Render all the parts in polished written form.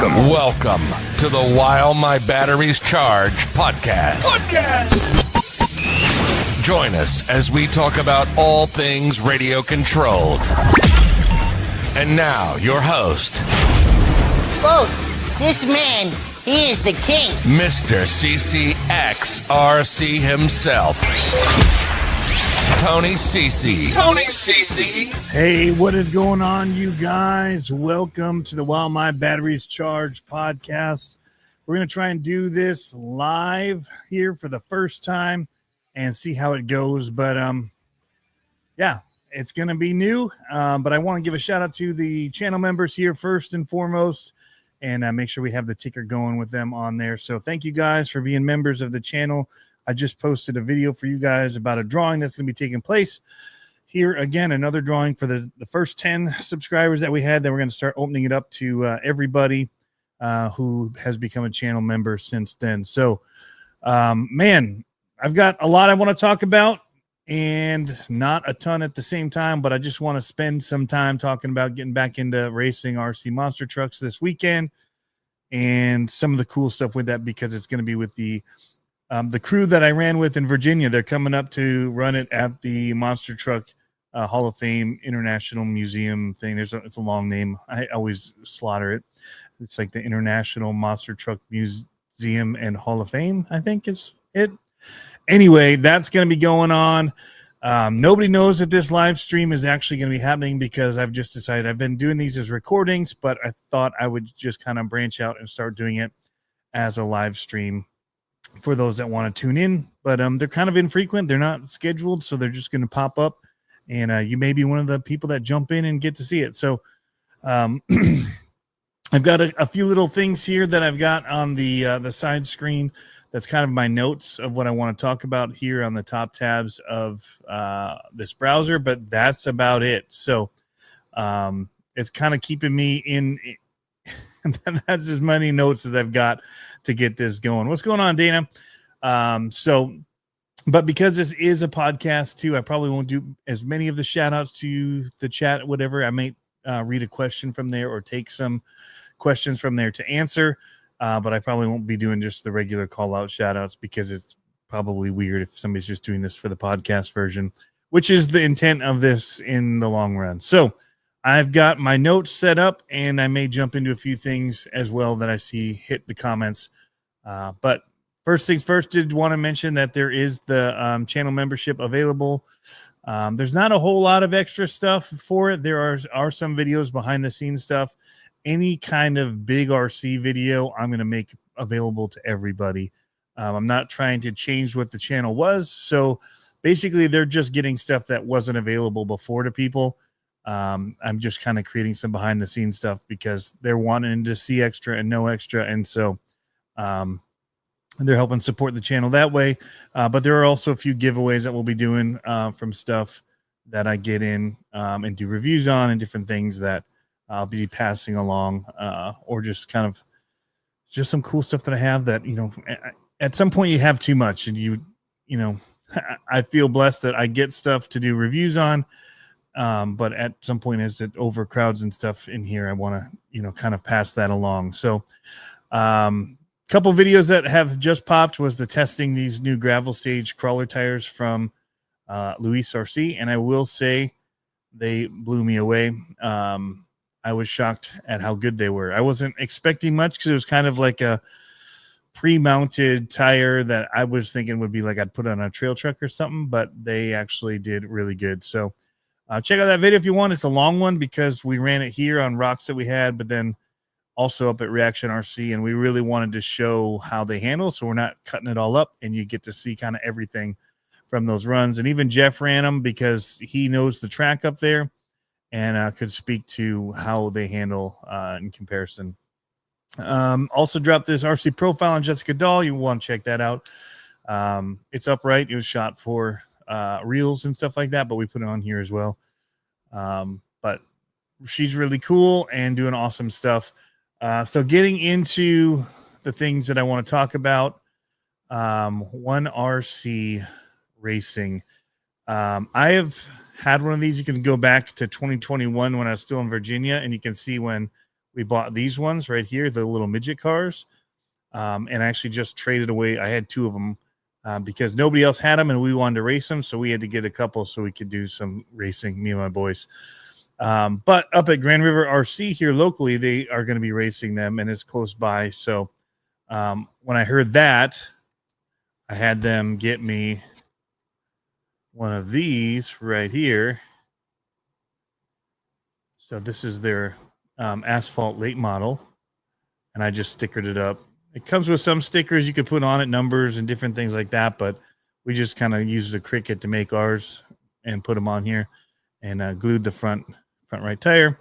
Welcome to the While My Batteries Charge podcast. Join us as we talk about all things radio controlled. And now, your host, Folks, this man, he is the king. Mr. CCXRC himself, Tony CC. Hey, what is going on, you guys? Welcome to the While My Batteries Charge podcast. We're going to try and do this live here for the first time and see how it goes. But, yeah, it's going to be new. But I want to give a shout out to the channel members here first and foremost, and make sure we have the ticker going with them on there. So thank you guys for being members of the channel. I just posted a video for you guys about a drawing that's going to be taking place here. Again, another drawing for the first 10 subscribers that we had. Then we're going to start opening it up to everybody who has become a channel member since then. So, man, I've got a lot I want to talk about and not a ton at the same time, but I just want to spend some time talking about getting back into racing RC monster trucks this weekend and some of the cool stuff with that, because it's going to be with the crew that I ran with in Virginia. They're coming up to run it at the Monster Truck Hall of Fame International Museum thing. It's a long name. I always slaughter it. It's like the International Monster Truck Museum and Hall of Fame, I think is it. Anyway, that's going to be going on. Nobody knows that this live stream is actually going to be happening because I've just decided I've been doing these as recordings, but I thought I would just kind of branch out and start doing it as a live stream for those that want to tune in. But they're kind of infrequent. They're not scheduled, so they're just going to pop up, and you may be one of the people that jump in and get to see it. So I've got a few little things here that I've got on the side screen. That's kind of my notes of what I want to talk about here on the top tabs of this browser, but that's about it. So it's kind of keeping me in. That's as many notes as I've got to get this going. What's going on, Dana? But because this is a podcast too, I probably won't do as many of the shout outs to the chat, whatever. I may read a question from there or take some questions from there to answer. But I probably won't be doing just the regular call out shout outs, because it's probably weird if somebody's just doing this for the podcast version, which is the intent of this in the long run. So I've got my notes set up, and I may jump into a few things as well that I see hit the comments. But first things first, did want to mention that there is the channel membership available. There's not a whole lot of extra stuff for it. There are some videos behind the scenes stuff. Any kind of big RC video, I'm going to make available to everybody. I'm not trying to change what the channel was. So basically, they're just getting stuff that wasn't available before to people. I'm just kind of creating some behind the scenes stuff because they're wanting to see extra and no extra. And so they're helping support the channel that way. But there are also a few giveaways that we'll be doing from stuff that I get in and do reviews on, and different things that I'll be passing along, or just kind of just some cool stuff that I have that, at some point you have too much, and I feel blessed that I get stuff to do reviews on. But at some point, as it overcrowds and stuff in here, I want to, kind of pass that along. So, couple videos that have just popped was the testing these new gravel stage crawler tires from Luis RC. And I will say they blew me away. I was shocked at how good they were. I wasn't expecting much, because it was kind of like a pre-mounted tire that I was thinking would be like I'd put on a trail truck or something, but they actually did really good. So check out that video if you want. It's a long one because we ran it here on rocks that we had, but then also up at Reaction RC, and we really wanted to show how they handle. So we're not cutting it all up, and you get to see kind of everything from those runs. And even Jeff ran them because he knows the track up there, and could speak to how they handle in comparison. Also dropped this RC profile on Jessica Dahl. You want to check that out. It's upright. It was shot for reels and stuff like that, but we put it on here as well. But she's really cool and doing awesome stuff. So getting into the things that I want to talk about, One RC Racing. I have had one of these. You can go back to 2021 when I was still in Virginia, and you can see when we bought these ones right here, the little midget cars, and I actually just traded away. I had 2 of them because nobody else had them, and we wanted to race them, so we had to get a couple so we could do some racing, me and my boys. But up at Grand River RC here locally, they are going to be racing them, and it's close by. So when I heard that, I had them get me one of these right here. So this is their asphalt late model, and I just stickered it up. It comes with some stickers you could put on it, numbers and different things like that, but we just kind of used a Cricut to make ours and put them on here, and glued the front right tire.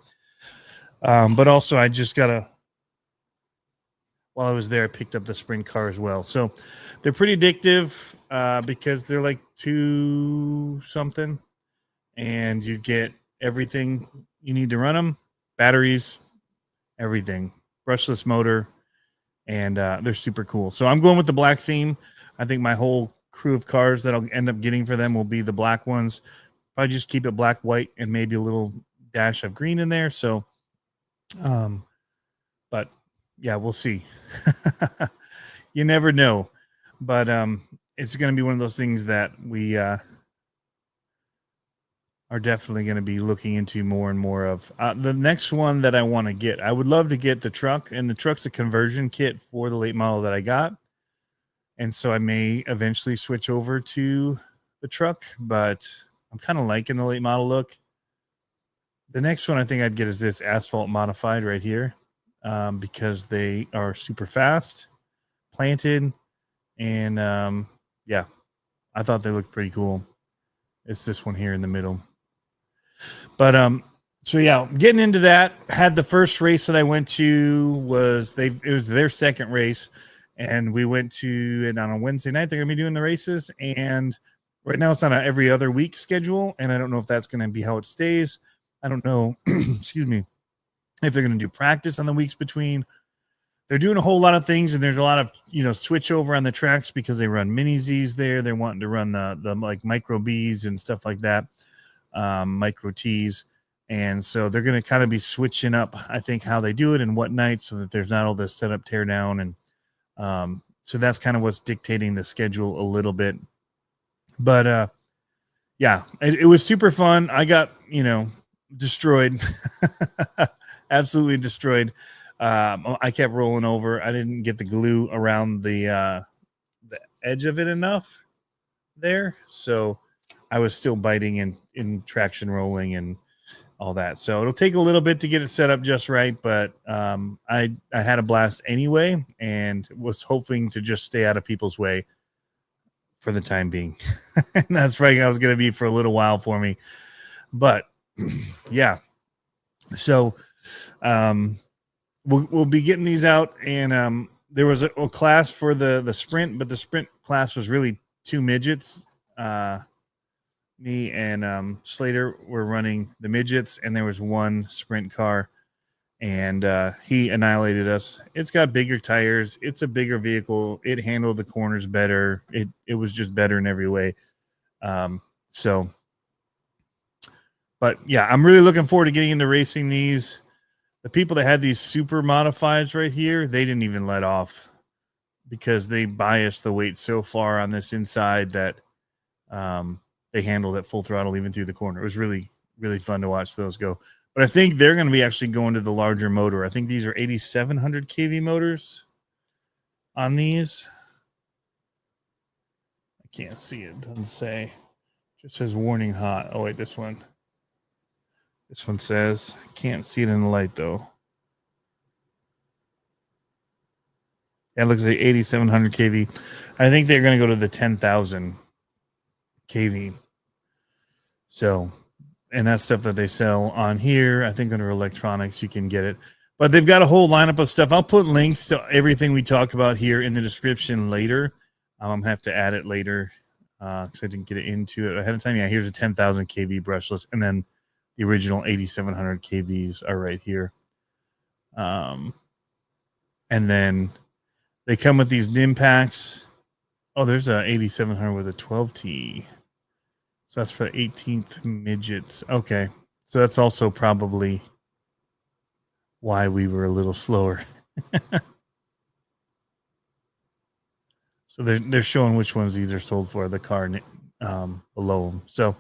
But also I just while I was there, I picked up the sprint car as well. So they're pretty addictive because they're like 2 something, and you get everything you need to run them, batteries, everything, brushless motor, and they're super cool. So I'm going with the black theme. I think my whole crew of cars that I'll end up getting for them will be the black ones. Probably just keep it black, white, and maybe a little dash of green in there. So, but yeah, we'll see. You never know, but it's going to be one of those things that we are definitely going to be looking into more and more of. The next one that I want to get, I would love to get the truck, and the truck's a conversion kit for the late model that I got, and so I may eventually switch over to the truck, but I'm kind of liking the late model look. The next one I think I'd get is this asphalt modified right here, because they are super fast, planted, and yeah, I thought they looked pretty cool. It's this one here in the middle. But so yeah, getting into that, had the first race that I went to it was their second race, and we went to it on a Wednesday night. They're gonna be doing the races, and right now it's on a every other week schedule, and I don't know if that's gonna be how it stays. I don't know, excuse me, if they're gonna do practice on the weeks between. They're doing a whole lot of things, and there's a lot of switch over on the tracks because they run mini Z's there. They're wanting to run the like micro B's and stuff like that, micro T's, and so they're going to kind of be switching up, I think, how they do it and what nights, so that there's not all this setup tear down, and so that's kind of what's dictating the schedule a little bit. But yeah, it was super fun. I got destroyed, absolutely destroyed. I kept rolling over. I didn't get the glue around the edge of it enough there, so I was still biting and in traction rolling and all that. So it'll take a little bit to get it set up just right, but I had a blast anyway, and was hoping to just stay out of people's way for the time being. And that's probably how it's going to be for a little while for me. But yeah, so we'll be getting these out, and there was a class for the sprint, but the sprint class was really 2 midgets. Me and Slater were running the midgets, and there was 1 sprint car, and he annihilated us. It's got bigger tires. It's a bigger vehicle. It handled the corners better. It was just better in every way. So, but yeah, I'm really looking forward to getting into racing these. The people that had these super modifieds right here, they didn't even let off because they biased the weight so far on this inside that they handled it full throttle even through the corner. It was really, really fun to watch those go. But I think they're going to be actually going to the larger motor. I think these are 8,700 kV motors on these. I can't see it. It doesn't say. It just says warning hot. Oh, wait, this one. This one says, can't see it in the light though. That looks like 8,700 kV. I think they're going to go to the 10,000 kV. So, and that's stuff that they sell on here. I think under electronics, you can get it. But they've got a whole lineup of stuff. I'll put links to everything we talk about here in the description later. I'm going to have to add it later because I didn't get it into it ahead of time. Yeah, here's a 10,000 kV brushless. And then the original 8,700 kVs are right here. And then they come with these DIM packs. Oh, there's a 8,700 with a 12T. So that's for the 18th midgets. Okay. So that's also probably why we were a little slower. So they're showing which ones these are sold for, the card below them. So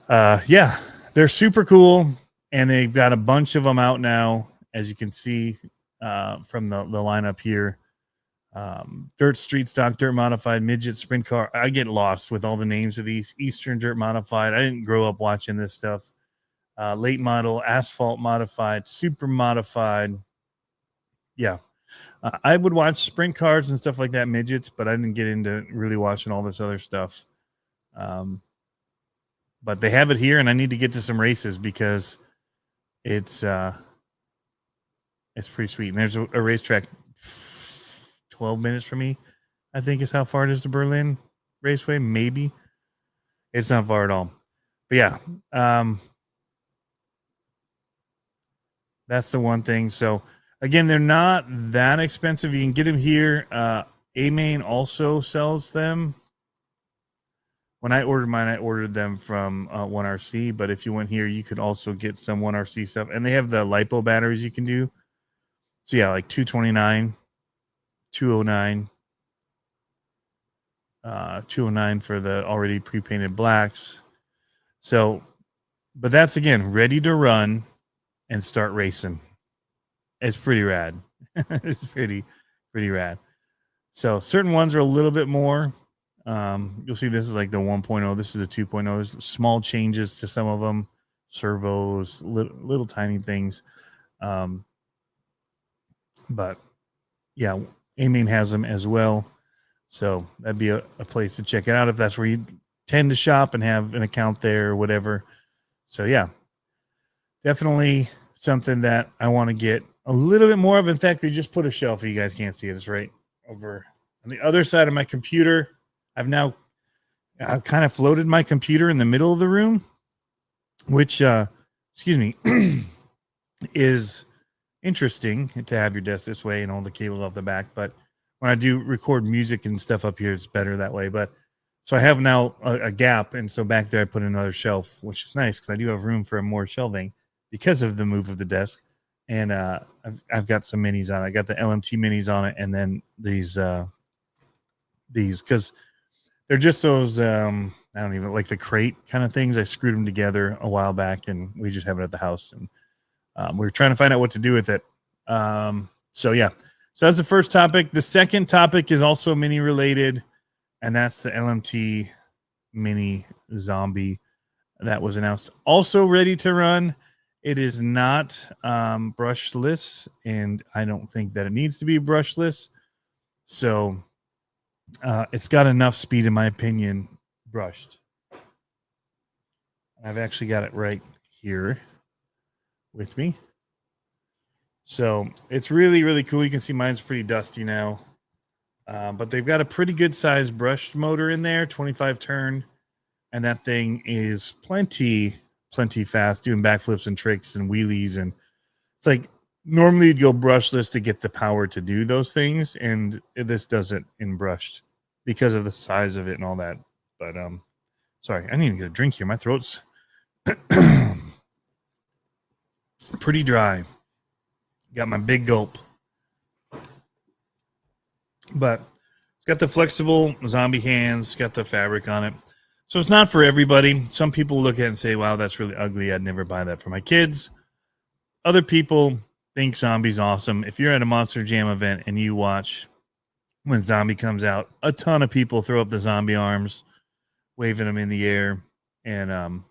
yeah, they're super cool, and they've got a bunch of them out now, as you can see from the lineup here. Dirt street stock, dirt modified, midget, sprint car. I get lost with all the names of these. Eastern dirt modified. I didn't grow up watching this stuff. Late model, asphalt modified, super modified. Yeah. I would watch sprint cars and stuff like that, midgets, but I didn't get into really watching all this other stuff. But they have it here, and I need to get to some races because it's pretty sweet. And there's a racetrack 12 minutes from me, I think is how far it is to Berlin Raceway. Maybe it's not far at all. But yeah, that's the one thing. So again, they're not that expensive. You can get them here. A-Main also sells them. When I ordered mine, I ordered them from 1RC. But if you went here, you could also get some 1RC stuff. And they have the LiPo batteries you can do. So yeah, like 229, 209. 209 for the already pre-painted blacks. So, but that's again ready to run and start racing. It's pretty rad. It's pretty rad. So certain ones are a little bit more. You'll see this is like the 1.0. This is a 2.0. There's small changes to some of them, servos, little tiny things. But yeah, A-Main has them as well. So that'd be a place to check it out if that's where you tend to shop and have an account there or whatever. So yeah, definitely something that I want to get a little bit more of. In fact, we just put a shelf. You guys can't see it. It's right over on the other side of my computer. I've kind of floated my computer in the middle of the room, which, is interesting to have your desk this way and all the cables off the back. But when I do record music and stuff up here, it's better that way. But so I have now a gap. And so back there, I put another shelf, which is nice because I do have room for more shelving because of the move of the desk. And I've got some minis on it. I got the LMT minis on it. And then these because they're just those, I don't even like the crate kind of things. I screwed them together a while back and we just have it at the house. And we were trying to find out what to do with it. So yeah. So that's the first topic. The second topic is also mini related, and that's the LMT Mini Zombie that was announced. Also ready to run. It is not brushless, and I don't think that it needs to be brushless. So it's got enough speed, in my opinion, brushed. I've actually got it right here with me. So it's really, really cool. You can see mine's pretty dusty now. But they've got a pretty good sized brush motor in there, 25 turn. And that thing is plenty fast, doing backflips and tricks and wheelies. And it's like normally you'd go brushless to get the power to do those things. And this does it in brushed because of the size of it and all that. But sorry, I need to get a drink here. My throat's pretty dry. Got my big gulp. But it's got the flexible zombie hands, got the fabric on it. So it's not for everybody. Some people look at it and say, wow, that's really ugly. I'd never buy that for my kids. Other people think Zombie's awesome. If you're at a Monster Jam event and you watch when Zombie comes out, a ton of people throw up the Zombie arms, waving them in the air. And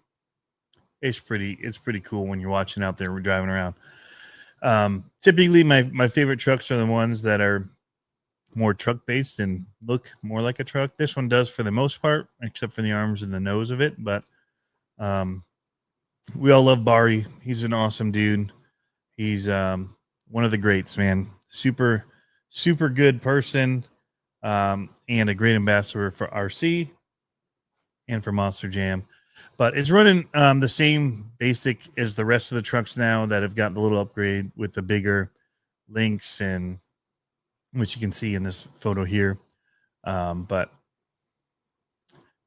it's pretty cool when you're watching out there driving around. Typically my favorite trucks are the ones that are more truck based and look more like a truck. This one does for the most part, except for the arms and the nose of it. But we all love Bari. He's an awesome dude. He's one of the greats, man. Super good person, and a great ambassador for RC and for Monster Jam. But it's running the same basic as the rest of the trucks now that have got the little upgrade with the bigger links, and which you can see in this photo here. But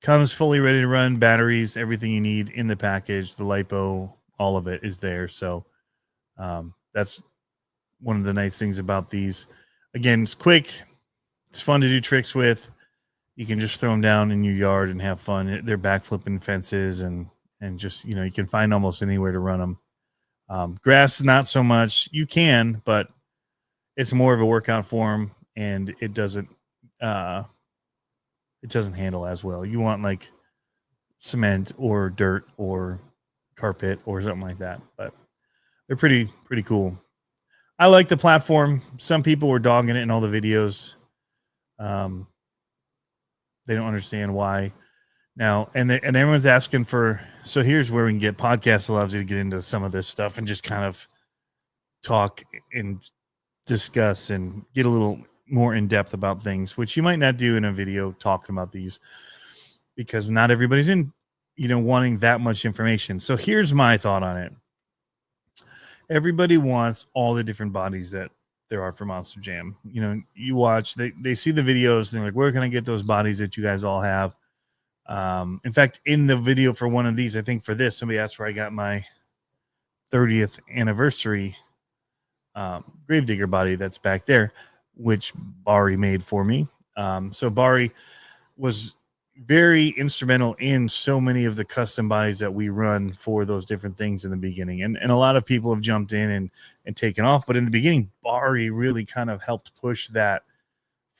comes fully ready to run, batteries, everything you need in the package, the LiPo, all of it is there. So that's one of the nice things about these. Again, it's quick. It's fun to do tricks with. You can just throw them down in your yard and have fun. They're backflipping fences and just, you can find almost anywhere to run them. Grass, not so much. You can, but it's more of a workout for them, and it doesn't handle as well. You want like cement or dirt or carpet or something like that, but they're pretty cool. I like the platform. Some people were dogging it in all the videos. They don't understand why now, and everyone's asking for. So here's where we can get podcasts allows you to get into some of this stuff and just kind of talk and discuss and get a little more in depth about things, which you might not do in a video talking about these, because not everybody's in, wanting that much information. So here's my thought on it. Everybody wants all the different bodies that there are for Monster Jam. You watch, they see the videos and they're like, where can I get those bodies that you guys all have? In fact, in the video for one of these, I think for this, somebody asked where I got my 30th anniversary Gravedigger body that's back there, which Bari made for me. So Bari was very instrumental in so many of the custom bodies that we run for those different things in the beginning. And a lot of people have jumped in and taken off. But in the beginning, Bari really kind of helped push that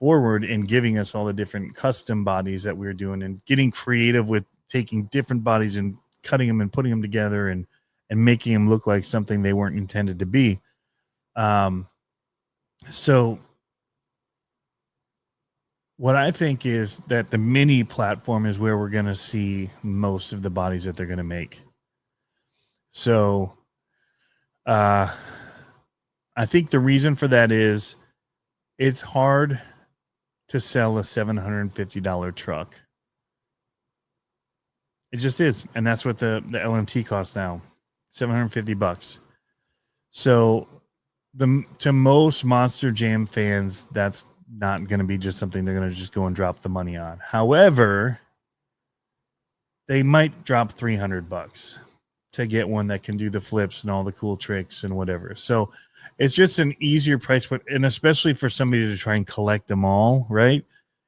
forward in giving us all the different custom bodies that we were doing and getting creative with taking different bodies and cutting them and putting them together and making them look like something they weren't intended to be. So what I think is that the mini platform is where we're going to see most of the bodies that they're going to make. So, I think the reason for that is it's hard to sell a $750 truck. It just is. And that's what the LMT costs now, $750. So to most Monster Jam fans, that's not going to be just something they're going to just go and drop the money on. However, they might drop $300 to get one that can do the flips and all the cool tricks and whatever. So it's just an easier price point, and especially for somebody to try and collect them all, right?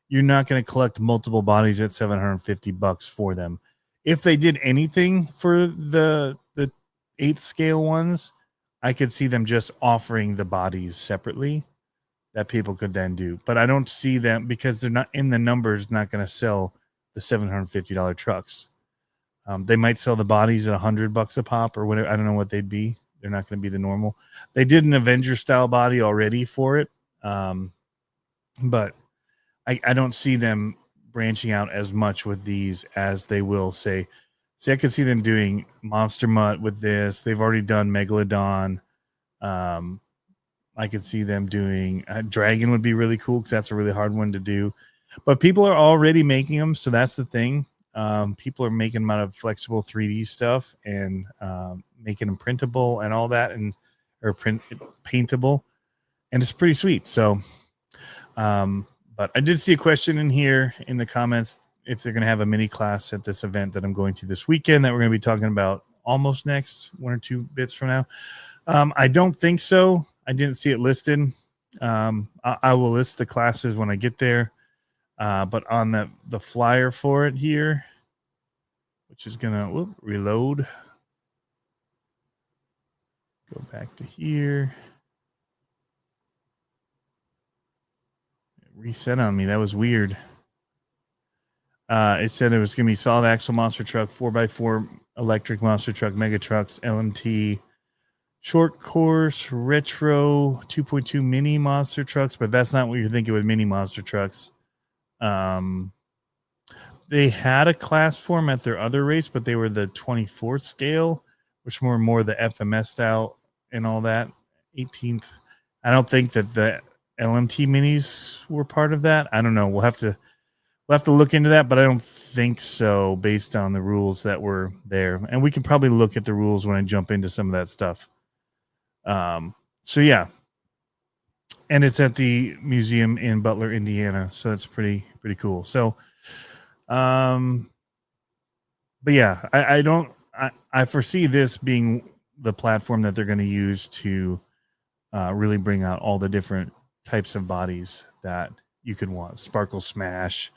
You're not going to collect multiple bodies at $750 for them. If they did anything for the 8th scale ones, I could see them just offering the bodies separately that people could then do. But I don't see them, because they're not in the numbers, not going to sell the $750 trucks. They might sell the bodies at $100 a pop or whatever. I don't know what they'd be. They're not going to be the normal. They did an Avenger style body already for it. But I don't see them branching out as much with these as they will say. See, I could see them doing Monster Mutt with this. They've already done Megalodon. I could see them doing Dragon would be really cool, because that's a really hard one to do. But people are already making them, so that's the thing. People are making them out of flexible 3D stuff and making them printable and all that, or paintable, and it's pretty sweet. So, but I did see a question in here in the comments if they're going to have a mini class at this event that I'm going to this weekend that we're going to be talking about almost next 1 or 2 bits from now. I don't think so. I didn't see it listed. I will list the classes when I get there. But on the flyer for it here, which is going to reload. Go back to here. Reset on me. That was weird. It said it was going to be solid axle monster truck, 4x4 electric monster truck, mega trucks, LMT, short course, retro, 2.2 mini monster trucks, but that's not what you're thinking with mini monster trucks. They had a class form at their other race, but they were the 24th scale, which were more the FMS style and all that. 18th. I don't think that the LMT minis were part of that. I don't know. We'll have to look into that, but I don't think so based on the rules that were there. And we can probably look at the rules when I jump into some of that stuff. So yeah. And it's at the museum in Butler, Indiana. So that's pretty cool. So, but yeah, I foresee this being the platform that they're going to use to really bring out all the different types of bodies that you could want. Sparkle Smash,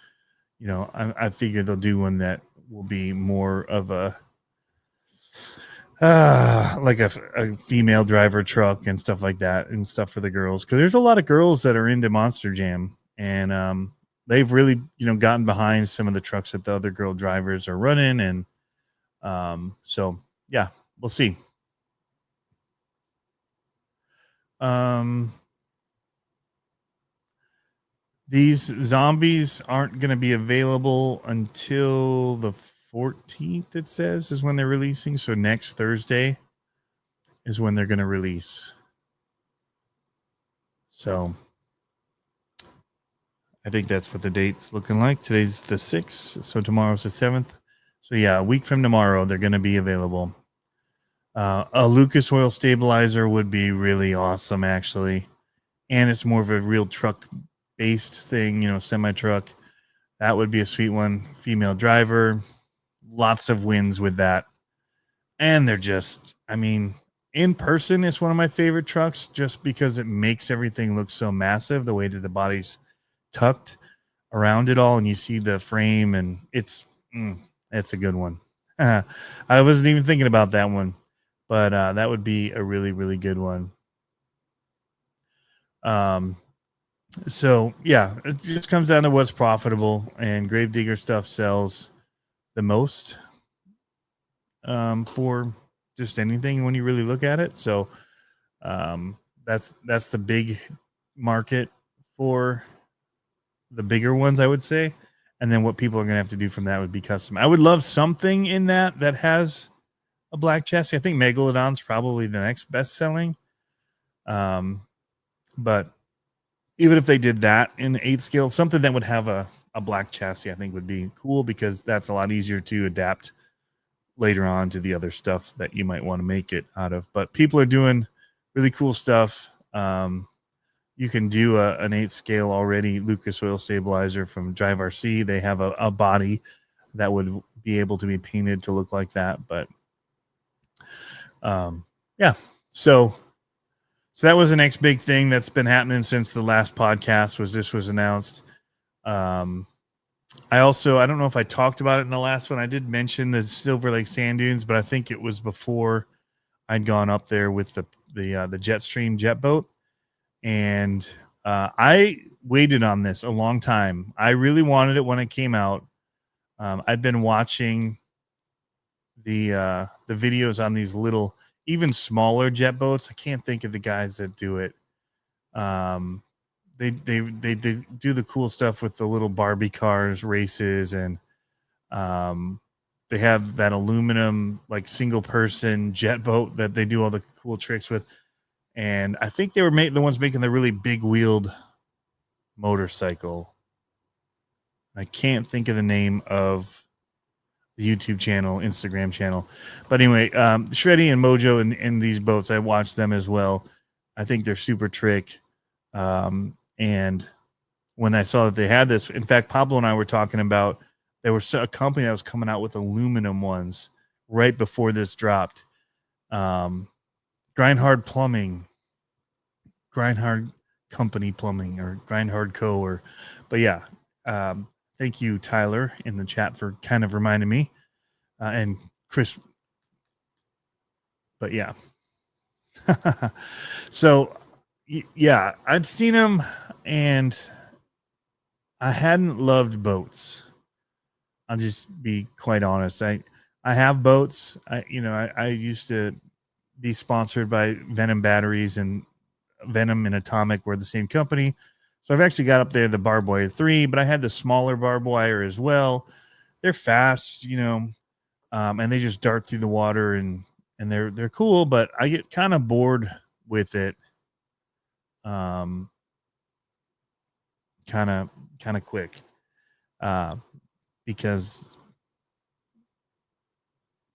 I figure they'll do one that will be more of a like a female driver truck and stuff like that, and stuff for the girls, because there's a lot of girls that are into Monster Jam, and they've really gotten behind some of the trucks that the other girl drivers are running, and so yeah, we'll see. These zombies aren't going to be available until the 14th, it says, is when they're releasing. So next Thursday is when they're going to release. So I think that's what the date's looking like. Today's the 6th, so tomorrow's the 7th. So yeah, a week from tomorrow, they're going to be available. A Lucas Oil stabilizer would be really awesome, actually. And it's more of a real truck-based thing, semi-truck. That would be a sweet one. Female driver. Lots of wins with that. And they're just, in person, it's one of my favorite trucks just because it makes everything look so massive, the way that the body's tucked around it all, and you see the frame, and it's a good one. I wasn't even thinking about that one, but that would be a really, really good one. So yeah, it just comes down to what's profitable, and Gravedigger stuff sells the most for just anything when you really look at it. So that's the big market for the bigger ones, I would say. And then what people are going to have to do from that would be custom. I would love something in that has a black chassis. I think Megalodon's probably the next best selling. But even if they did that in 8 scale, something that would have a black chassis, I think would be cool, because that's a lot easier to adapt later on to the other stuff that you might want to make it out of. But people are doing really cool stuff. You can do an 8 scale already. Lucas Oil stabilizer from Drive RC. They have a body that would be able to be painted to look like that. But yeah, so that was the next big thing that's been happening since the last podcast. This was announced. I don't know if I talked about it in the last one. I did mention the Silver Lake Sand Dunes, but I think it was before I'd gone up there with the Jetstream jet boat. And I waited on this a long time. I really wanted it when it came out. I've been watching the videos on these little, even smaller jet boats. I can't think of the guys that do it. They do the cool stuff with the little Barbie cars races, and they have that aluminum like single person jet boat that they do all the cool tricks with. And I think they were the ones making the really big wheeled motorcycle. I can't think of the name of the YouTube channel, Instagram channel. But anyway, Shreddy and Mojo in these boats, I watched them as well. I think they're super trick. And when I saw that they had this, in fact, Pablo and I were talking about, there was a company that was coming out with aluminum ones right before this dropped. Grindhard Company Plumbing, or Grindhard Co. But yeah, thank you, Tyler, in the chat for kind of reminding me, and Chris. But yeah, so yeah, I'd seen them, and I hadn't loved boats. I'll just be quite honest. I have boats. I used to be sponsored by Venom Batteries, and Venom and Atomic were the same company. So I've actually got up there the Barbed Wire 3, but I had the smaller barbed wire as well. They're fast, and they just dart through the water, and they're cool, but I get kind of bored with it. Kind of quick. Because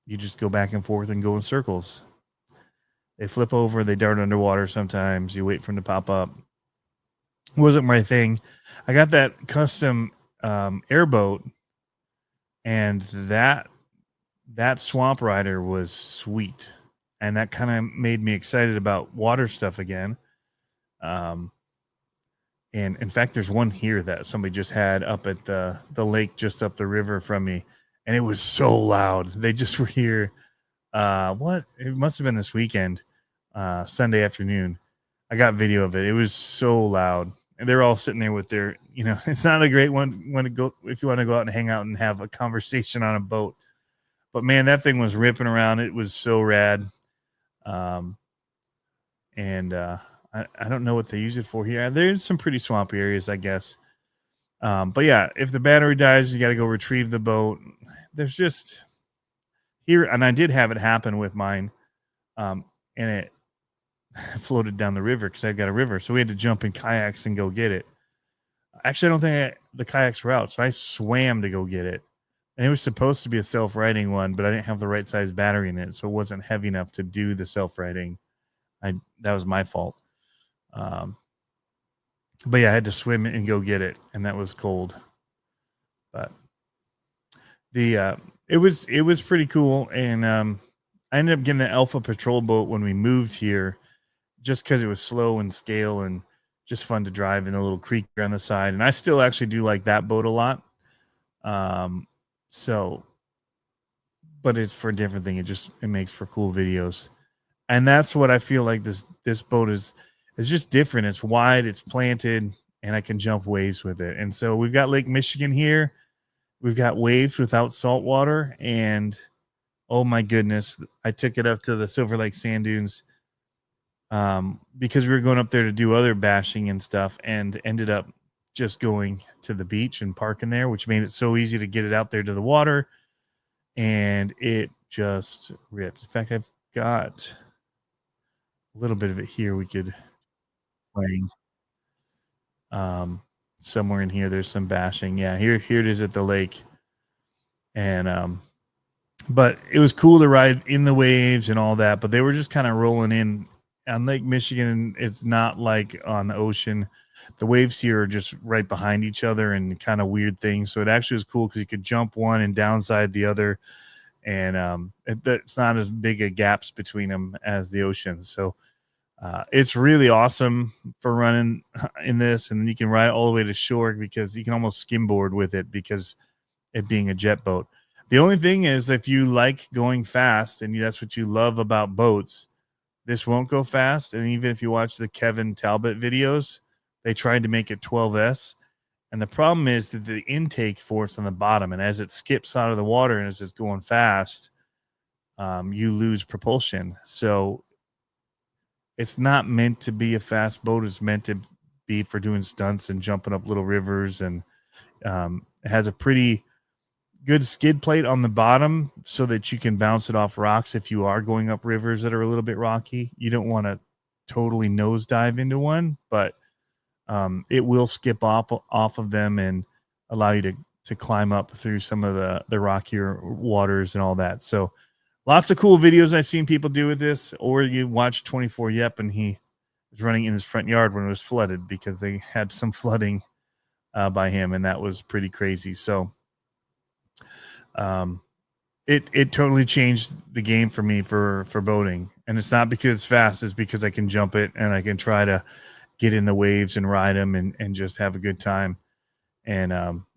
you just go back and forth and go in circles. They flip over, they dart underwater sometimes. You wait for them to pop up. Wasn't my thing. I got that custom airboat, and that Swamp Rider was sweet. And that kind of made me excited about water stuff again. And in fact, there's one here that somebody just had up at the lake just up the river from me, and it was so loud. They just were here. What? It must have been this weekend, Sunday afternoon. I got video of it. It was so loud, and they're all sitting there with their, it's not a great one when to go if you want to go out and hang out and have a conversation on a boat. But man, that thing was ripping around. It was so rad. I don't know what they use it for here. There's some pretty swampy areas, I guess. But yeah, if the battery dies, you got to go retrieve the boat. There's just here, and I did have it happen with mine, and it floated down the river because I got a river, so we had to jump in kayaks and go get it. Actually, I don't think the kayaks were out, so I swam to go get it. And it was supposed to be a self-righting one, but I didn't have the right size battery in it, so it wasn't heavy enough to do the self-righting. That was my fault. But yeah, I had to swim and go get it, and that was cold. But it was pretty cool, and I ended up getting the Alpha Patrol boat when we moved here, just because it was slow and scale and just fun to drive in the little creek on the side. And I still actually do like that boat a lot. But it's for a different thing. It makes for cool videos. And that's what I feel like this boat is just different. It's wide, it's planted, and I can jump waves with it. And so we've got Lake Michigan here. We've got waves without salt water. And oh my goodness, I took it up to the Silver Lake Sand Dunes because we were going up there to do other bashing and stuff, and ended up just going to the beach and parking there, which made it so easy to get it out there to the water. And it just ripped. In fact, I've got a little bit of it here. We could playing. Somewhere in here, there's some bashing. Yeah, here it is at the lake. And but it was cool to ride in the waves and all that. But they were just kind of rolling in on Lake Michigan. It's not like on the ocean. The waves here are just right behind each other and kind of weird things. So it actually was cool because you could jump one and downside the other. And it's not as big a gaps between them as the ocean. So it's really awesome for running in this. And you can ride all the way to shore because you can almost skimboard with it because it being a jet boat. The only thing is, if you like going fast and that's what you love about boats, this won't go fast. And even if you watch the Kevin Talbot videos, they tried to make it 12S. And the problem is that the intake force on the bottom, and as it skips out of the water and is just going fast, you lose propulsion. So it's not meant to be a fast boat. It's meant to be for doing stunts and jumping up little rivers. And it has a pretty good skid plate on the bottom so that you can bounce it off rocks if you are going up rivers that are a little bit rocky. You don't want to totally nosedive into one, but it will skip off of them and allow you to climb up through some of the rockier waters and all that. So lots of cool videos I've seen people do with this. Or you watch 24 Yep, and he was running in his front yard when it was flooded because they had some flooding by him, and that was pretty crazy. So it totally changed the game for me for boating. And it's not because it's fast, it's because I can jump it and I can try to get in the waves and ride them and just have a good time. And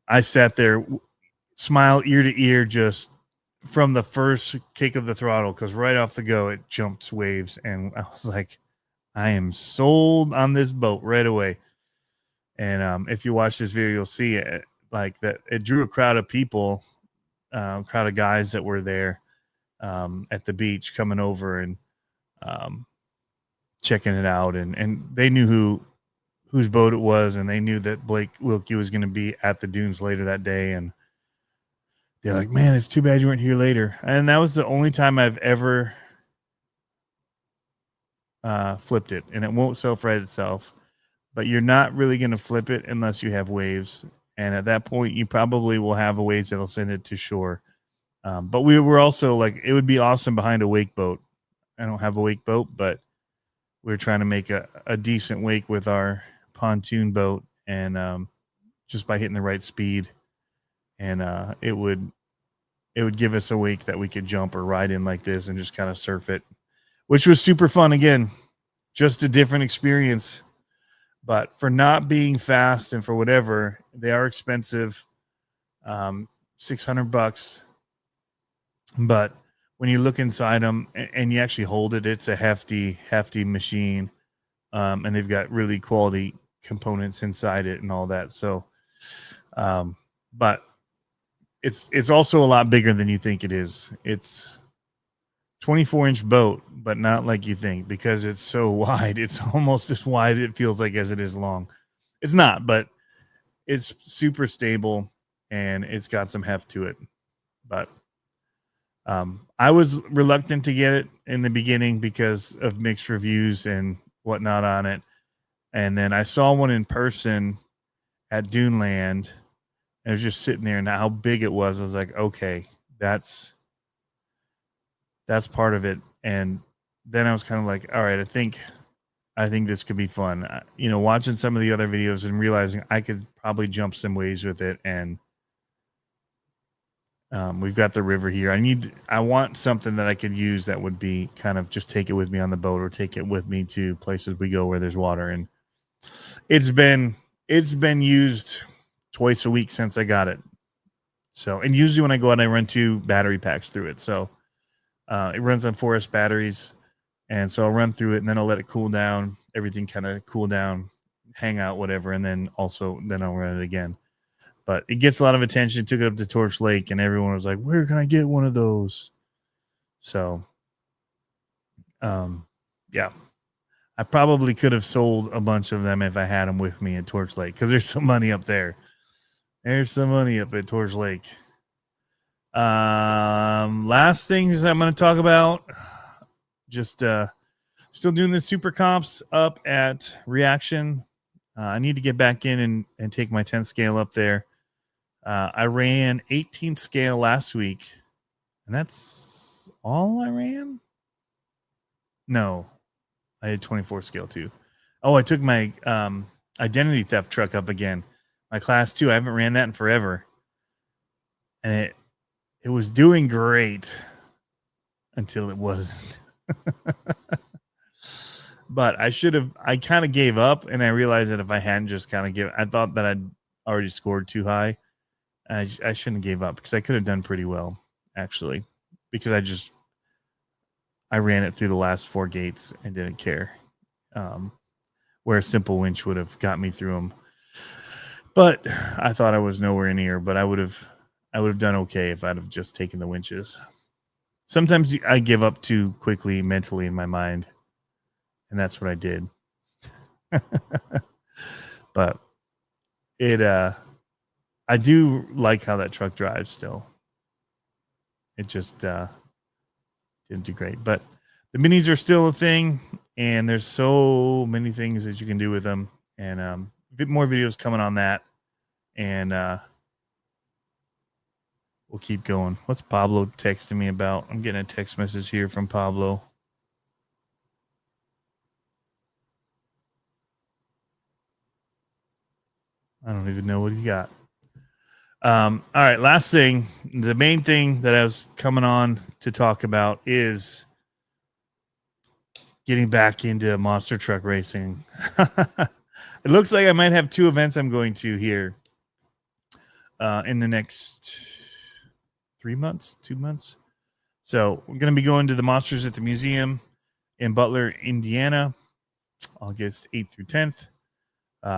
I sat there, smile ear to ear, just from the first kick of the throttle, because right off the go, it jumped waves. And I was like, I am sold on this boat right away. And if you watch this video, you'll see it like that. It drew a crowd of people, crowd of guys that were there at the beach coming over and checking it out. And they knew whose boat it was, and they knew that Blake Wilkie was going to be at the dunes later that day. And they're like, man, it's too bad you weren't here later. And that was the only time I've ever flipped it, and it won't self-right itself. But you're not really going to flip it unless you have waves. And at that point, you probably will have a waves that'll send it to shore. But we were also like, it would be awesome behind a wake boat. I don't have a wake boat, but we were trying to make a decent wake with our pontoon boat, and just by hitting the right speed. And it would give us a wake that we could jump or ride in like this and just kind of surf it, which was super fun. Again, just a different experience. but for not being fast and for whatever, they are expensive. $600. But when you look inside them and you actually hold it, it's a hefty machine. And they've got really quality components inside it and all that. So, but it's also a lot bigger than you think it is. It's 24-inch boat, but not like you think, because it's so wide. It's almost as wide, it feels like, as it is long. It's not, but it's super stable and it's got some heft to it. But I was reluctant to get it in the beginning because of mixed reviews and whatnot on it. And then I saw one in person at Duneland. And it was just sitting there, and how big it was, I was like, okay, that's part of it. And then I was kind of like, all right, I think this could be fun. Watching some of the other videos and realizing I could probably jump some ways with it. And we've got the river here. I want something that I could use that would be kind of just take it with me on the boat or take it with me to places we go where there's water. And it's been used twice a week since I got it. So, and usually when I go out, I run 2 battery packs through it. So it runs on 4S batteries. And so I'll run through it and then I'll let it cool down. Everything kind of cool down, hang out, whatever. And then I'll run it again. But it gets a lot of attention. Took it up to Torch Lake and everyone was like, where can I get one of those? So, yeah. I probably could have sold a bunch of them if I had them with me at Torch Lake, because there's some money up there. There's some money up at Torch Lake. Last things I'm going to talk about, just still doing the super comps up at Reaction. I need to get back in and take my 10th scale up there. I ran 18th scale last week, and that's all I ran? No, I had 24 scale too. Oh, I took my identity theft truck up again. My class 2. I haven't ran that in forever. And it was doing great until it wasn't. But I kind of gave up, and I realized that if I hadn't just kind of I thought that I'd already scored too high. I shouldn't have gave up, because I could have done pretty well, actually, because I ran it through the last 4 gates and didn't care. Where a simple winch would have got me through them. But I thought I was nowhere near, but I would have done okay if I'd have just taken the winches. Sometimes I give up too quickly mentally in my mind, and that's what I did. But I do like how that truck drives still. It just didn't do great. But the minis are still a thing, and there's so many things that you can do with them. And a bit more videos coming on that. And we'll keep going. What's Pablo texting me about? I'm getting a text message here from Pablo. I don't even know what he got. All right, last thing. The main thing that I was coming on to talk about is getting back into monster truck racing. It looks like I might have 2 events I'm going to here in the next 3 months, 2 months. So we're going to be going to the Monsters at the Museum in Butler, Indiana, August 8th through 10th,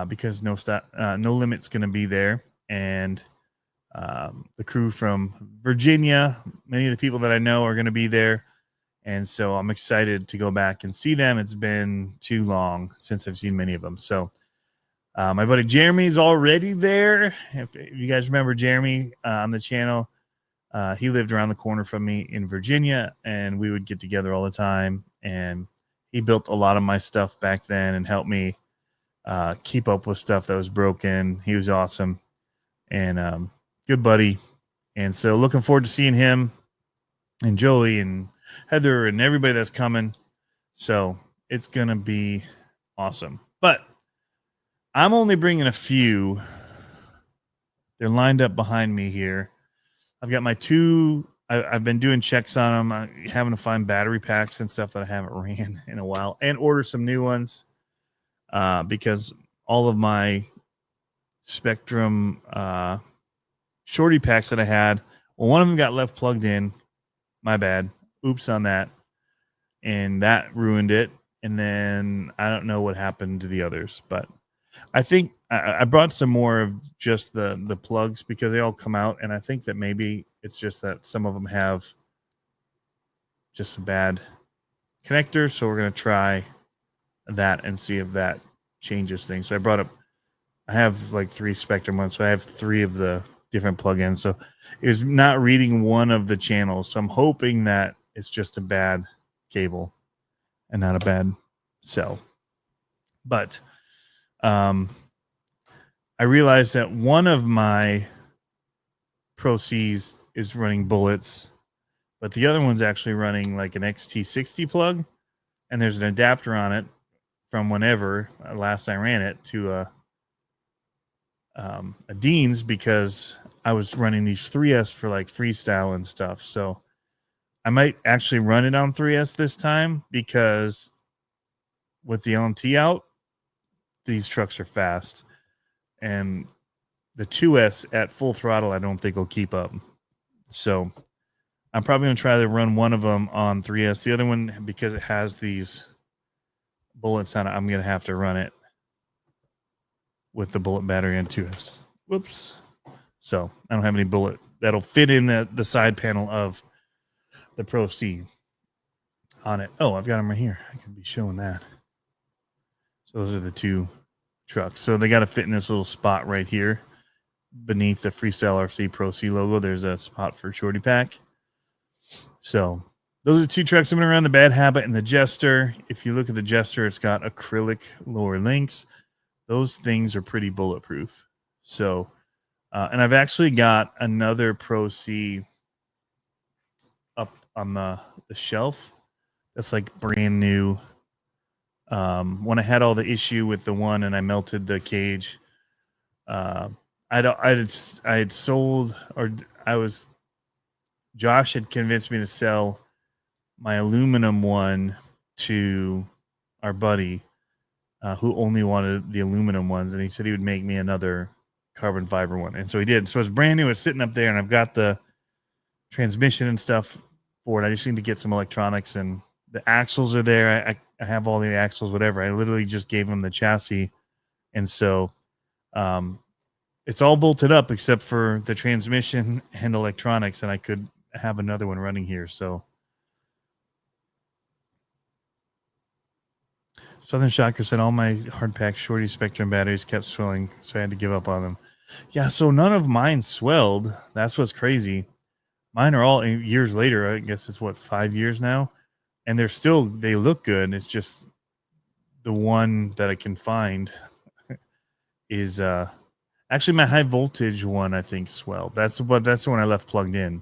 because No Limit's going to be there. And the crew from Virginia, many of the people that I know are going to be there. And so I'm excited to go back and see them. It's been too long since I've seen many of them. So my buddy Jeremy is already there. If you guys remember Jeremy on the channel, he lived around the corner from me in Virginia, and we would get together all the time. And he built a lot of my stuff back then and helped me keep up with stuff that was broken. He was awesome and good buddy. And so looking forward to seeing him and Joey and Heather and everybody that's coming. So it's going to be awesome. But I'm only bringing a few. They're lined up behind me here. I've got my 2. I've been doing checks on them. I'm having to find battery packs and stuff that I haven't ran in a while and order some new ones because all of my Spectrum shorty packs that I had. Well, one of them got left plugged in. My bad. Oops on that. And that ruined it. And then I don't know what happened to the others, but I think I brought some more of just the plugs because they all come out. And I think that maybe it's just that some of them have just a bad connector. So we're going to try that and see if that changes things. So I have like 3 Spectrum ones. So I have 3 of the different plugins. So it was not reading one of the channels. So I'm hoping that it's just a bad cable and not a bad cell. But I realized that one of my Pro Cs is running bullets, but the other one's actually running like an XT60 plug, and there's an adapter on it from whenever last I ran it to a Dean's, because I was running these 3S for like freestyle and stuff. So I might actually run it on 3S this time, because with the LMT out, these trucks are fast, and the 2S at full throttle I don't think will keep up. So I'm probably going to try to run one of them on 3S. The other one, because it has these bullets on it, I'm going to have to run it with the bullet battery and 2S. Whoops. So I don't have any bullet that'll fit in the side panel of the Pro C on it. Oh, I've got them right here. I can be showing that. So those are the 2 trucks. So they got to fit in this little spot right here beneath the Freestyle RC Pro C logo. There's a spot for shorty pack. So those are the 2 trucks I'm going to run, the Bad Habit and the Jester. If you look at the Jester, it's got acrylic lower links. Those things are pretty bulletproof. So, and I've actually got another Pro C up on the shelf that's like brand new. When I had all the issue with the one and I melted the cage, I had sold, or Josh had convinced me to sell my aluminum one to our buddy who only wanted the aluminum ones, and he said he would make me another carbon fiber one, and so he did. So it's brand new. It's sitting up there, and I've got the transmission and stuff for it. I just need to get some electronics, and the axles are there. I have all the axles, whatever. I literally just gave him the chassis, and so it's all bolted up except for the transmission and electronics, and I could have another one running here. So Southern Shocker said all my hard pack shorty Spectrum batteries kept swelling, so I had to give up on them. Yeah, so none of mine swelled. That's what's crazy. Mine are all years later. I guess it's 5 years now, and they look good. It's just the one that I can find is actually my high voltage one, I think, swelled. That's the one I left plugged in.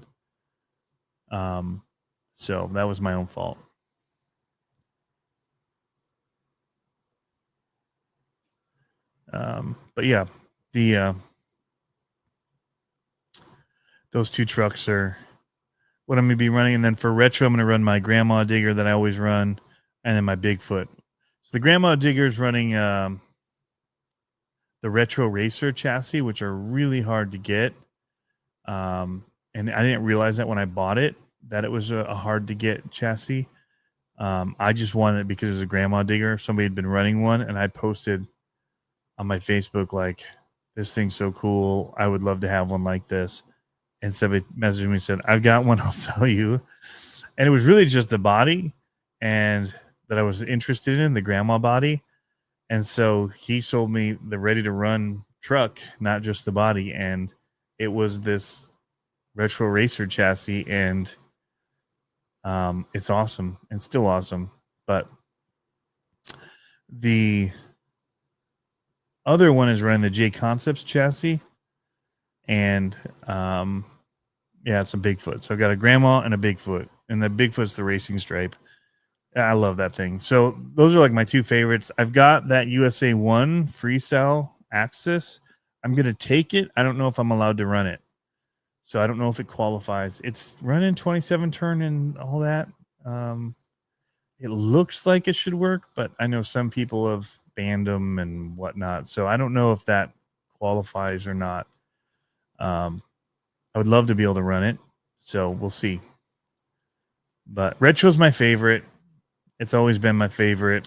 So that was my own fault. But yeah, those 2 trucks are what I'm going to be running. And then for retro, I'm going to run my grandma digger that I always run, and then my Bigfoot. So the grandma digger is running the retro racer chassis, which are really hard to get. And I didn't realize that when I bought it, that it was a hard to get chassis. I just wanted it because it was a grandma digger. Somebody had been running one, and I posted on my Facebook, like, this thing's so cool. I would love to have one like this. And somebody messaged me and said, I've got one, I'll sell you. And it was really just the body and that I was interested in, the grandma body. And so he sold me the ready to run truck, not just the body. And it was this retro racer chassis, and it's awesome and still awesome. But the other one is running the J Concepts chassis, and yeah, it's a Bigfoot. So I got a grandma and a Bigfoot, and the Bigfoot's the racing stripe. I love that thing. So those are like my 2 favorites. I've got that USA 1 freestyle Axis. I'm going to take it. I don't know if I'm allowed to run it. So I don't know if it qualifies. It's running 27 turn and all that. It looks like it should work, but I know some people have banned them and whatnot. So I don't know if that qualifies or not. I would love to be able to run it. So we'll see. But retro's my favorite. It's always been my favorite.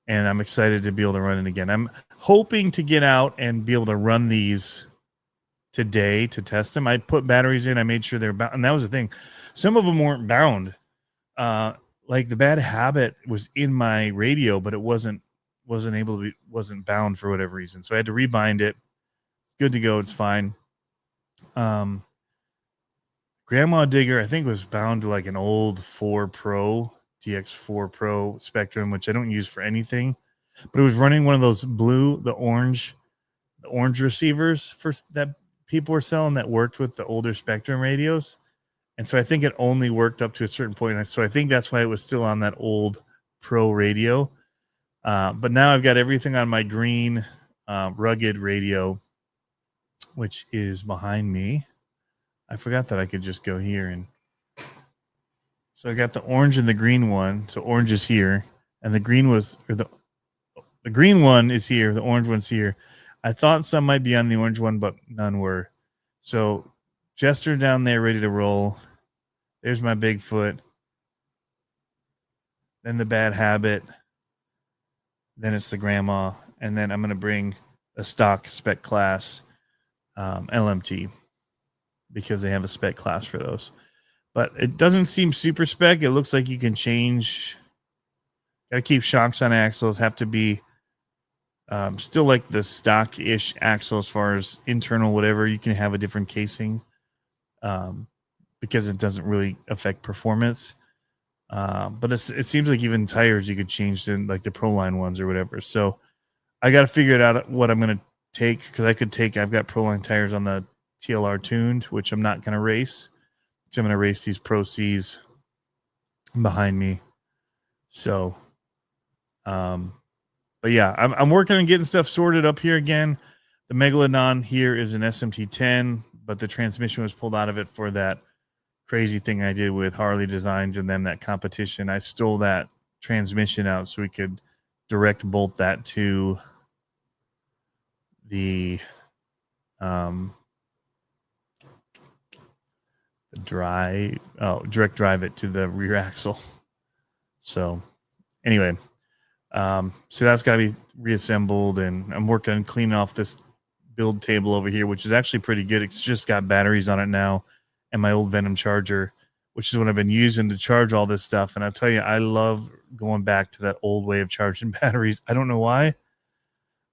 And I'm excited to be able to run it again. I'm hoping to get out and be able to run these today to test them. I put batteries in. I made sure they're bound. And that was the thing. Some of them weren't bound. Like the Bad Habit was in my radio, but it wasn't bound for whatever reason. So I had to rebind it. It's good to go. It's fine. Grandma Digger, I think, was bound to like an old 4 Pro, DX4 Pro Spectrum, which I don't use for anything, but it was running one of those the orange receivers for that people were selling that worked with the older Spectrum radios. And so I think it only worked up to a certain point. So I think that's why it was still on that old Pro radio. But now I've got everything on my green rugged radio, which is behind me. I forgot that I could just go here. And so I got the orange and the green one. So orange is here. And the green the green one is here. The orange one's here. I thought some might be on the orange one, but none were. So Jester down there ready to roll. There's my Bigfoot. Then the Bad Habit. Then it's the Grandma. And then I'm going to bring a stock spec class LMT because they have a spec class for those. But it doesn't seem super spec. It looks like you can change. Got to keep shocks on axles. Have to be still like the stock-ish axle as far as internal whatever. You can have a different casing because it doesn't really affect performance. But it seems like even tires you could change in like the Proline ones or whatever. So I got to figure it out what I'm going to take because I've got Proline tires on the TLR tuned, which I'm not going to race. I'm going to race these Pro Cs behind me. So, but yeah, I'm working on getting stuff sorted up here again. The Megalodon here is an SMT10, but the transmission was pulled out of it for that crazy thing I did with Harley Designs and them, that competition. I stole that transmission out so we could direct bolt that to the direct drive it to the rear axle. So anyway, so that's got to be reassembled, and I'm working on cleaning off this build table over here, which is actually pretty good. It's just got batteries on it now and my old Venom charger, which is what I've been using to charge all this stuff. And I'll tell you, I love going back to that old way of charging batteries. I don't know why.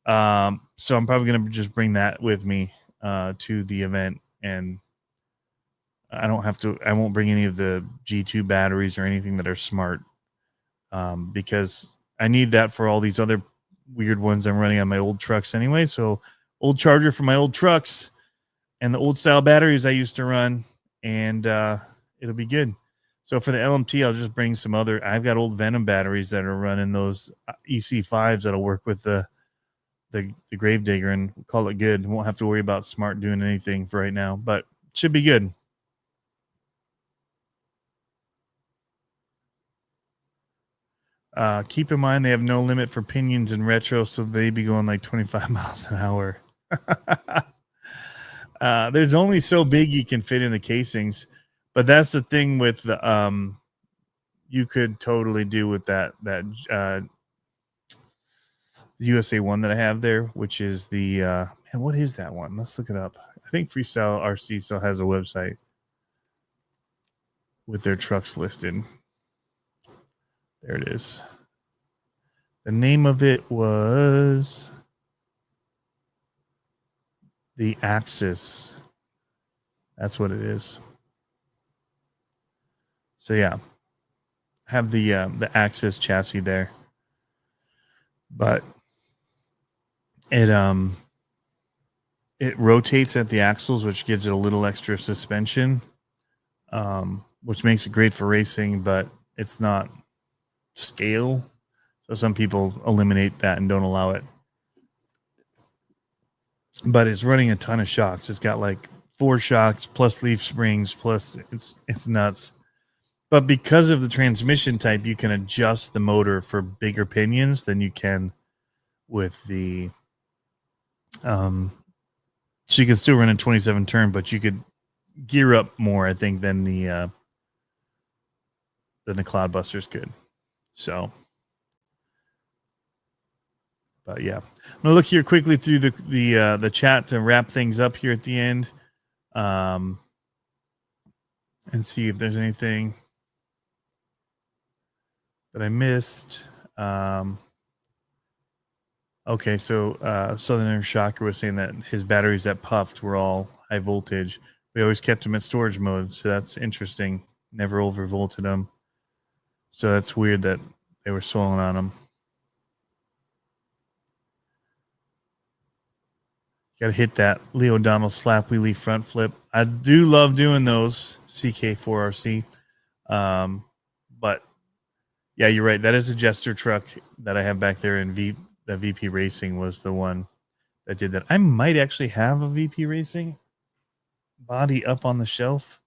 So I'm probably going to just bring that with me to the event, and I won't bring any of the G2 batteries or anything that are smart because I need that for all these other weird ones I'm running on my old trucks anyway. So old charger for my old trucks and the old style batteries I used to run, and it'll be good. So for the LMT, I'll just bring some I've got old Venom batteries that are running those EC5s that'll work with the Gravedigger, and we'll call it good. Won't have to worry about smart doing anything for right now, but it should be good. Keep in mind they have no limit for pinions in retro, so they be going like 25 miles an hour. There's only so big you can fit in the casings, but that's the thing with the you could totally do with that USA one that I have there, which is the man, what is that one? Let's look it up. I think Freestyle RC still has a website with their trucks listed. There it is. The name of it was the Axis. That's what it is. So yeah, I have the Axis chassis there, but it rotates at the axles, which gives it a little extra suspension, which makes it great for racing, but it's not scale. So some people eliminate that and don't allow it. But it's running a ton of shocks. It's got like 4 shocks plus leaf springs plus it's nuts. But because of the transmission type, you can adjust the motor for bigger pinions than you can with the so you can still run in 27 turn, but you could gear up more, I think, than the Cloudbusters could. So, but yeah, I'm gonna look here quickly through the chat to wrap things up here at the end, and see if there's anything that I missed. Okay, so Southern Shocker was saying that his batteries that puffed were all high voltage. We always kept them at storage mode, so that's interesting. Never overvolted them. So that's weird that they were swollen on them. Got to hit that Leo O'Donnell slap wheelie front flip. I do love doing those, CK4RC. But yeah, you're right. That is a Jester truck that I have back there in the VP Racing was the one that did that. I might actually have a VP Racing body up on the shelf.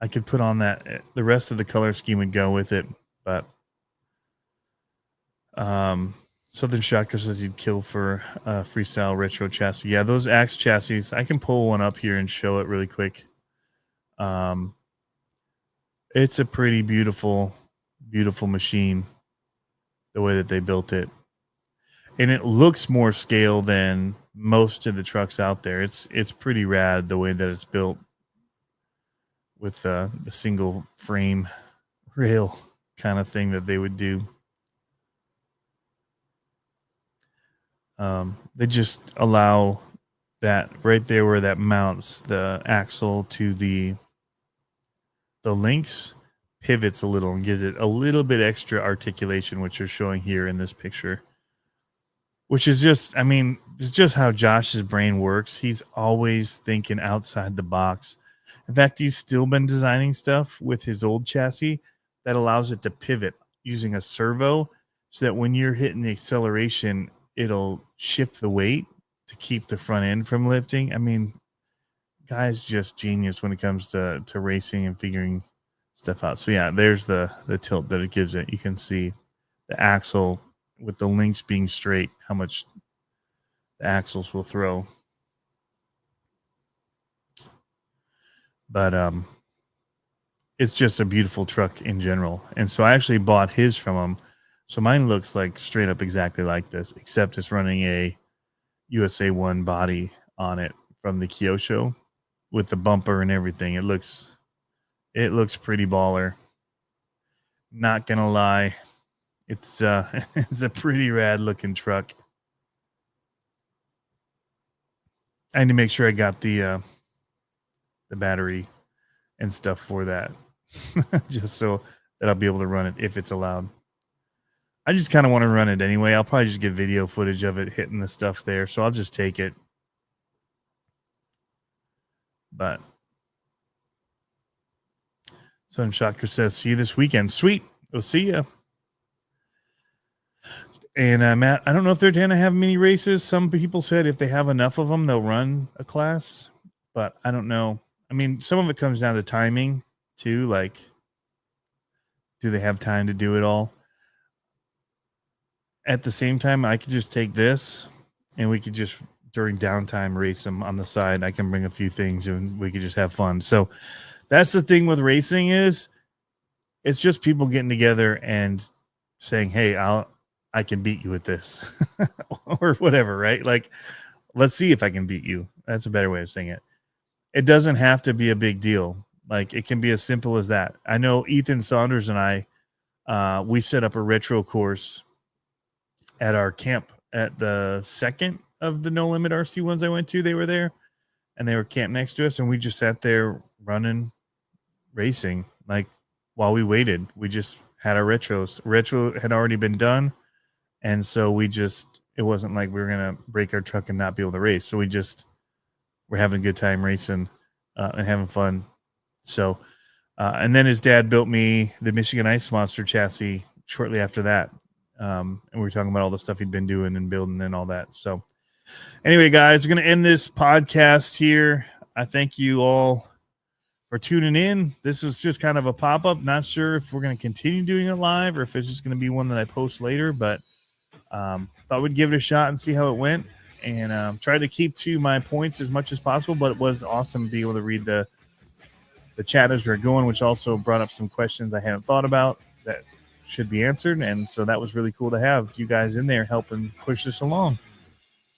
I could put on that. The rest of the color scheme would go with it, but Southern Shocker says he'd kill for freestyle retro chassis. Yeah, those Axe chassis, I can pull one up here and show it really quick. It's a pretty beautiful machine, the way that they built it. And it looks more scale than most of the trucks out there. It's pretty rad the way that it's built with the single frame rail kind of thing that they would do. They just allow that right there where that mounts the axle to the links, pivots a little and gives it a little bit extra articulation, which you're showing here in this picture. Which is just, I mean, it's just how Josh's brain works. He's always thinking outside the box. In fact, he's still been designing stuff with his old chassis that allows it to pivot using a servo so that when you're hitting the acceleration, it'll shift the weight to keep the front end from lifting. I mean, guy's just genius when it comes to racing and figuring stuff out. So yeah, there's the tilt that it gives it. You can see the axle with the links being straight, how much the axles will throw. But it's just a beautiful truck in general. And so I actually bought his from him. So mine looks like straight up exactly like this, except it's running a USA 1 body on it from the Kyosho with the bumper and everything. It looks pretty baller. Not gonna lie. It's it's a pretty rad looking truck. I need to make sure I got the battery and stuff for that, just so that I'll be able to run it if it's allowed. I just kind of want to run it anyway. I'll probably just get video footage of it hitting the stuff there, so I'll just take it. But Sun Shocker says, "See you this weekend." Sweet, we'll see you. And Matt, I don't know if they're going to have mini races. Some people said if they have enough of them, they'll run a class, but I don't know. I mean, some of it comes down to timing too. Like, do they have time to do it all? At the same time, I could just take this and we could just during downtime race them on the side. I can bring a few things and we could just have fun. So that's the thing with racing is it's just people getting together and saying, "Hey, I can beat you at this," or whatever, right? Like, let's see if I can beat you. That's a better way of saying it. It doesn't have to be a big deal. Like, it can be as simple as that. I know Ethan Saunders and I, we set up a retro course at our camp at the second of the No Limit RC ones I went to. They were there and they were camped next to us. And we just sat there running, racing. Like, while we waited, we just had our retros. Retro had already been done. And so it wasn't like we were going to break our truck and not be able to race. So we're having a good time racing and having fun. So, and then his dad built me the Michigan Ice Monster chassis shortly after that. And we were talking about all the stuff he'd been doing and building and all that. So anyway, guys, we're going to end this podcast here. I thank you all for tuning in. This was just kind of a pop-up. Not sure if we're going to continue doing it live or if it's just going to be one that I post later, but thought we'd give it a shot and see how it went, and tried to keep to my points as much as possible. But it was awesome to be able to read the chat as we were going, which also brought up some questions I hadn't thought about that should be answered. And so that was really cool to have you guys in there helping push this along.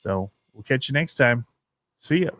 So we'll catch you next time. See ya.